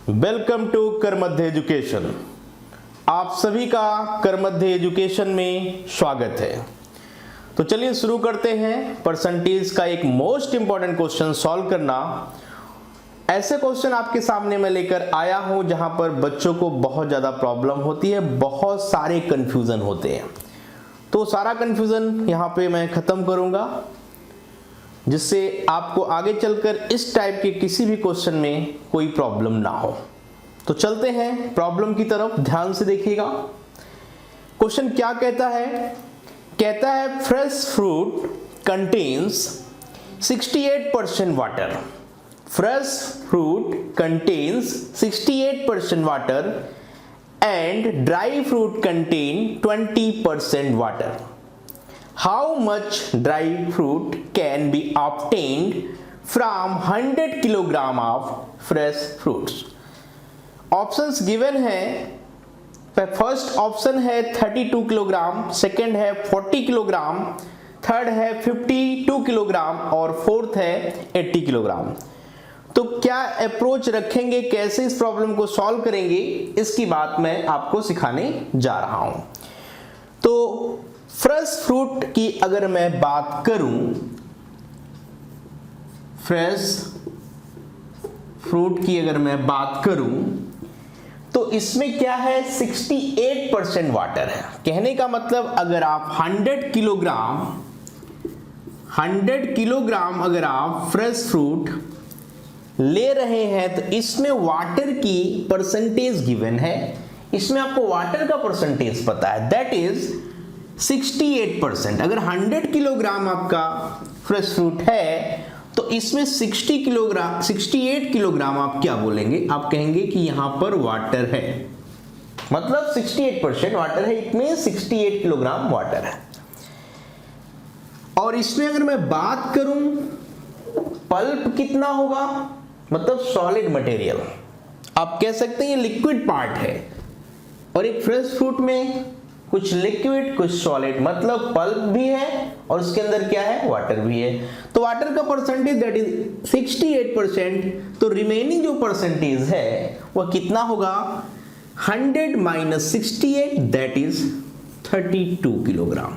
Welcome to करमध्य education. आप सभी का करमध्य एजुकेशन में स्वागत है। तो चलिए शुरू करते हैं परसेंटेज का एक मोस्ट इंपॉर्टेंट क्वेश्चन सॉल्व करना। ऐसे क्वेश्चन आपके सामने मैं लेकर आया हूं जहां पर बच्चों को बहुत ज़्यादा प्रॉब्लम होती है, बहुत सारे कंफ्यूजन होते हैं। तो सारा कंफ्यूजन यहां पे मैं ख़त्म करूंगा, जिससे आपको आगे चलकर इस टाइप के किसी भी क्वेश्चन में कोई प्रॉब्लम ना हो। तो चलते हैं प्रॉब्लम की तरफ, ध्यान से देखिएगा। क्वेश्चन क्या कहता है? कहता है fresh fruit contains 68% water. Fresh fruit contains 68% water and dry fruit contain 20% water. How much dry fruit can be obtained from 100 kilogram of fresh fruits? Options given है। फर्स्ट ऑप्शन है 32 किलोग्राम, सेकेंड है 40 kilogram, third है 52 kilogram और fourth है 80 kilogram. तो क्या approach रखेंगे, कैसे इस प्रॉब्लम को सॉल्व करेंगे, इसकी बात मैं आपको सिखाने जा रहा हूं। तो फ्रेश फ्रूट की अगर मैं बात करूं, फ्रेश फ्रूट की अगर मैं बात करूं तो इसमें क्या है, 68% वाटर है। कहने का मतलब अगर आप 100 किलोग्राम अगर आप फ्रेश फ्रूट ले रहे हैं तो इसमें वाटर की परसेंटेज गिवन है। इसमें आपको वाटर का परसेंटेज पता है, दैट इज 68%। अगर 100 किलोग्राम आपका फ्रेश फ्रूट है तो इसमें 68 किलोग्राम आप क्या बोलेंगे, आप कहेंगे कि यहां पर वाटर है, मतलब 68% वाटर है, इसमें 68 किलोग्राम वाटर है। और इसमें अगर मैं बात करूं पल्प कितना होगा, मतलब सॉलिड मटेरियल, आप कह सकते हैं ये लिक्विड पार्ट है। और एक फ्रेश फ्रूट में कुछ लिक्विड कुछ सॉलिड, मतलब पल्प भी है और उसके अंदर क्या है, वाटर भी है। तो वाटर का परसेंटेज दैट इज 68%। तो रिमेनिंग जो परसेंटेज है वह कितना होगा, 100 माइनस 68 दैट इज 32 किलोग्राम।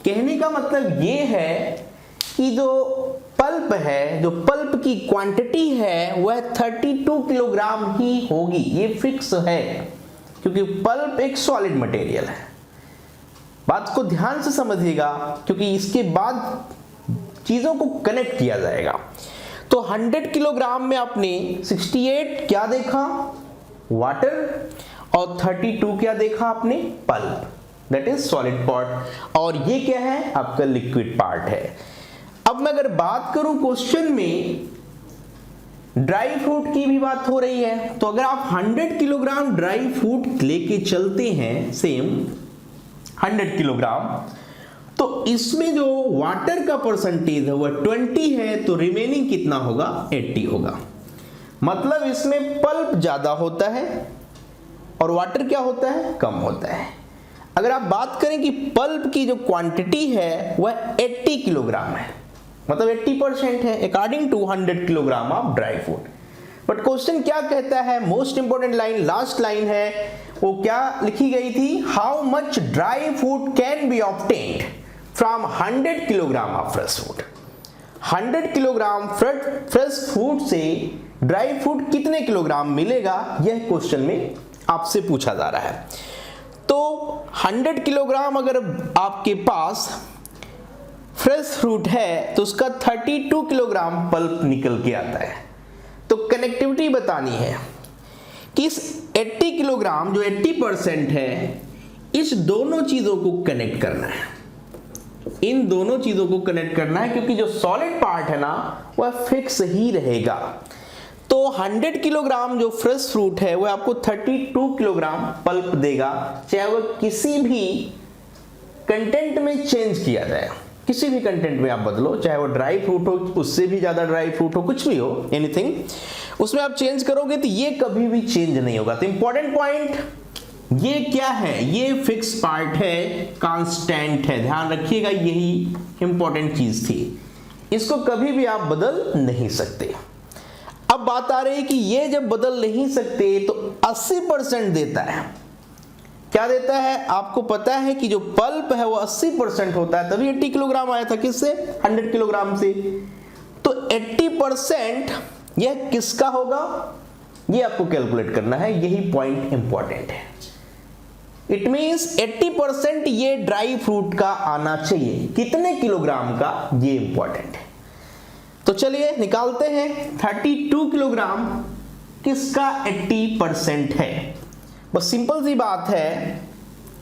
कहने का मतलब ये है कि जो पल्प है, जो पल्प की क्वांटिटी है वह 32 किलोग्राम ही होगी, ये फिक्स है, क्योंकि पल्प एक सॉलिड मटेरियल है। बात को ध्यान से समझिएगा, क्योंकि इसके बाद चीजों को कनेक्ट किया जाएगा। तो 100 किलोग्राम में आपने 68 क्या देखा, वाटर, और 32 क्या देखा आपने, pulp, that is solid part, और ये क्या है, आपका लिक्विड पार्ट है। अब मैं अगर बात करूं क्वेश्चन में ड्राई फ्रूट की भी बात हो रही है, तो अगर आप 100 किलोग्राम ड्राई फ्रूट लेके चलते हैं, सेम 100 किलोग्राम, तो इसमें जो वाटर का परसेंटेज है वह 20 है, तो रिमेनिंग कितना होगा, 80 होगा। मतलब इसमें पल्प ज्यादा होता है और वाटर क्या होता है, कम होता है। अगर आप बात करें कि पल्प की जो क्वांटिटी है वह 80 किलोग्राम है, मतलब 80% है according to 100 kilogram of dry fruit. But question क्या कहता है, most important line, last line है, वो क्या लिखी गई थी, how much dry fruit can be obtained from 100 kilogram of fresh fruit. 100 kilogram fresh fruit से ड्राई फ्रूट कितने किलोग्राम मिलेगा, यह क्वेश्चन में आपसे पूछा जा रहा है। तो 100 किलोग्राम अगर आपके पास फ्रेश फ्रूट है तो उसका 32 किलोग्राम पल्प निकल के आता है। तो कनेक्टिविटी बतानी है कि इस 80 किलोग्राम जो 80% है, इस दोनों चीजों को कनेक्ट करना है, इन दोनों चीजों को कनेक्ट करना है, क्योंकि जो सॉलिड पार्ट है ना वह फिक्स ही रहेगा। तो 100 किलोग्राम जो फ्रेश फ्रूट है वह आपको 32 किलोग्राम पल्प देगा, चाहे वह किसी भी कंटेंट में चेंज किया जाए, किसी भी कंटेंट में आप बदलो, चाहे वो ड्राई फ्रूट हो, उससे भी ज्यादा ड्राई फ्रूट हो, कुछ भी हो, एनीथिंग, उसमें आप चेंज करोगे तो ये कभी भी चेंज नहीं होगा। तो इंपॉर्टेंट पॉइंट ये क्या है, ये फिक्स पार्ट है, कांस्टेंट है, ध्यान रखिएगा, यही इंपॉर्टेंट चीज थी, इसको कभी भी आप बदल नहीं सकते। अब बात आ रही है कि ये जब बदल नहीं सकते तो 80% देता है। क्या देता है? आपको पता है कि जो पल्प है वो 80% होता है, तभी 80 किलोग्राम आया था। किससे? 100 किलोग्राम से। तो 80% यह किसका होगा, ये आपको कैलकुलेट करना है, यही पॉइंट इंपॉर्टेंट है। इट मींस 80% ये ड्राई फ्रूट का आना चाहिए। कितने किलोग्राम का, ये इंपॉर्टेंट है। तो चलिए निकालते हैं। 32 किलोग्राम किसका 80% है? बस सिंपल सी बात है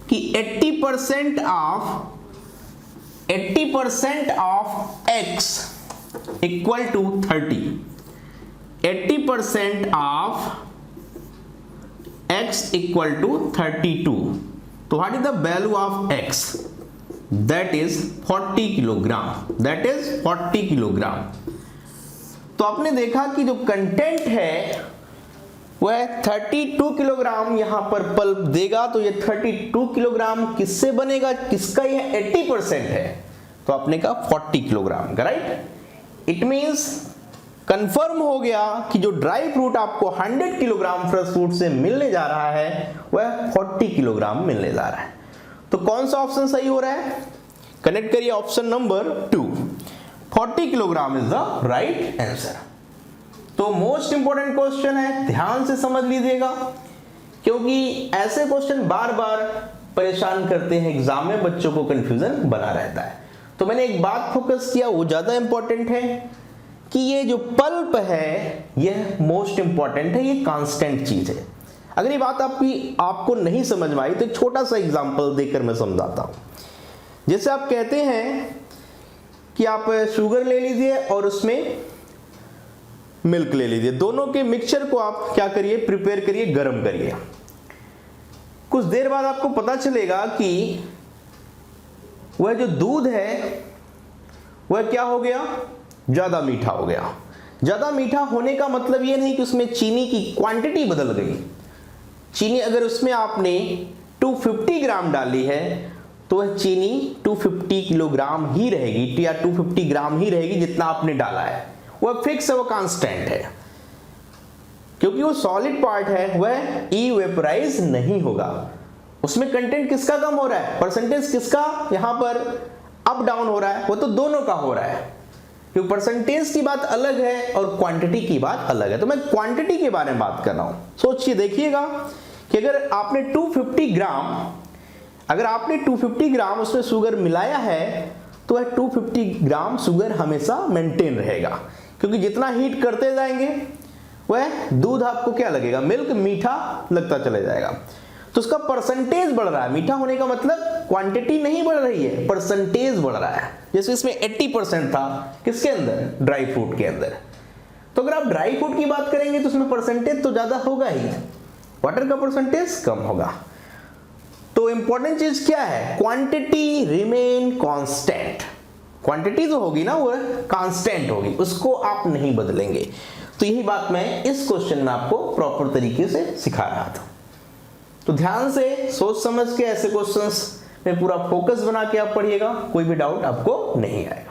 कि 80% of x equal to 30। 80% of x equal to 32। तो what is the value of x? That is 40 kilogram. That is 40 kilogram. तो आपने देखा कि जो कंटेंट है वह 32 किलोग्राम यहां पर पल्प देगा। तो ये 32 किलोग्राम किससे बनेगा, किसका? यह 80% है, तो आपने कहा 40 किलोग्राम का, राइट। इट मींस कंफर्म हो गया कि जो ड्राई फ्रूट आपको 100 किलोग्राम फ्रेश फ्रूट से मिलने जा रहा है वह 40 किलोग्राम मिलने जा रहा है। तो कौन सा ऑप्शन सही हो रहा है? कनेक्ट करिए option number 2। 40 kilogram is the right answer. तो मोस्ट इंपॉर्टेंट क्वेश्चन है, ध्यान से समझ लीजिएगा, क्योंकि ऐसे क्वेश्चन बार बार परेशान करते हैं एग्जाम में, बच्चों को कंफ्यूजन बना रहता है। तो मैंने एक बात फोकस किया, वो ज्यादा इंपॉर्टेंट है कि ये जो पल्प है यह मोस्ट इंपॉर्टेंट है, ये कांस्टेंट चीज है। अगर ये बात आपको नहीं समझ में आई तो एक छोटा सा एग्जांपल देकर मैं समझाता हूं। जैसे आप कहते हैं कि आप शुगर ले लीजिए और उसमें मिल्क ले लीजिए, दोनों के मिक्सचर को आप क्या करिए, प्रिपेयर करिए, गर्म करिए। कुछ देर बाद आपको पता चलेगा कि वह जो दूध है वह क्या हो गया, ज्यादा मीठा हो गया। ज्यादा मीठा होने का मतलब यह नहीं कि उसमें चीनी की क्वांटिटी बदल गई। चीनी अगर उसमें आपने 250 ग्राम डाली है तो वह चीनी 250 किलोग्राम ही रहेगी या 250 ग्राम ही रहेगी जितना आपने डाला है। वह फिक्स है, वह कांस्टेंट है, क्योंकि वो सॉलिड पार्ट है, वह इवेपोराइज नहीं होगा। उसमें कंटेंट किसका कम हो रहा है, परसेंटेज किसका यहां पर अप डाउन हो रहा है, वो तो दोनों का हो रहा है। क्योंकि परसेंटेज की बात अलग है और क्वांटिटी की बात अलग है। तो मैं क्वांटिटी के बारे में बात कर रहा हूं। सोचिए, देखिएगा कि अगर आपने 250 ग्राम उसमें शुगर मिलाया है तो वह 250 ग्राम शुगर हमेशा मेंटेन रहेगा, क्योंकि जितना हीट करते जाएंगे वह दूध आपको क्या लगेगा, मिल्क मीठा लगता चले जाएगा। तो उसका परसेंटेज बढ़ रहा है। मीठा होने का मतलब क्वांटिटी नहीं बढ़ रही है, परसेंटेज बढ़ रहा है। जैसे इसमें 80% था, किसके अंदर, ड्राई फ्रूट के अंदर। तो अगर आप ड्राई फ्रूट की बात करेंगे तो उसमें परसेंटेज तो ज्यादा होगा ही, वाटर का परसेंटेज कम होगा। तो इंपॉर्टेंट चीज क्या है, क्वांटिटी रिमेन कांस्टेंट। क्वांटिटी जो होगी ना वो कांस्टेंट होगी, उसको आप नहीं बदलेंगे। तो यही बात मैं इस क्वेश्चन में आपको प्रॉपर तरीके से सिखा रहा था। तो ध्यान से सोच समझ के ऐसे क्वेश्चंस में पूरा फोकस बना के आप पढ़िएगा, कोई भी डाउट आपको नहीं आएगा।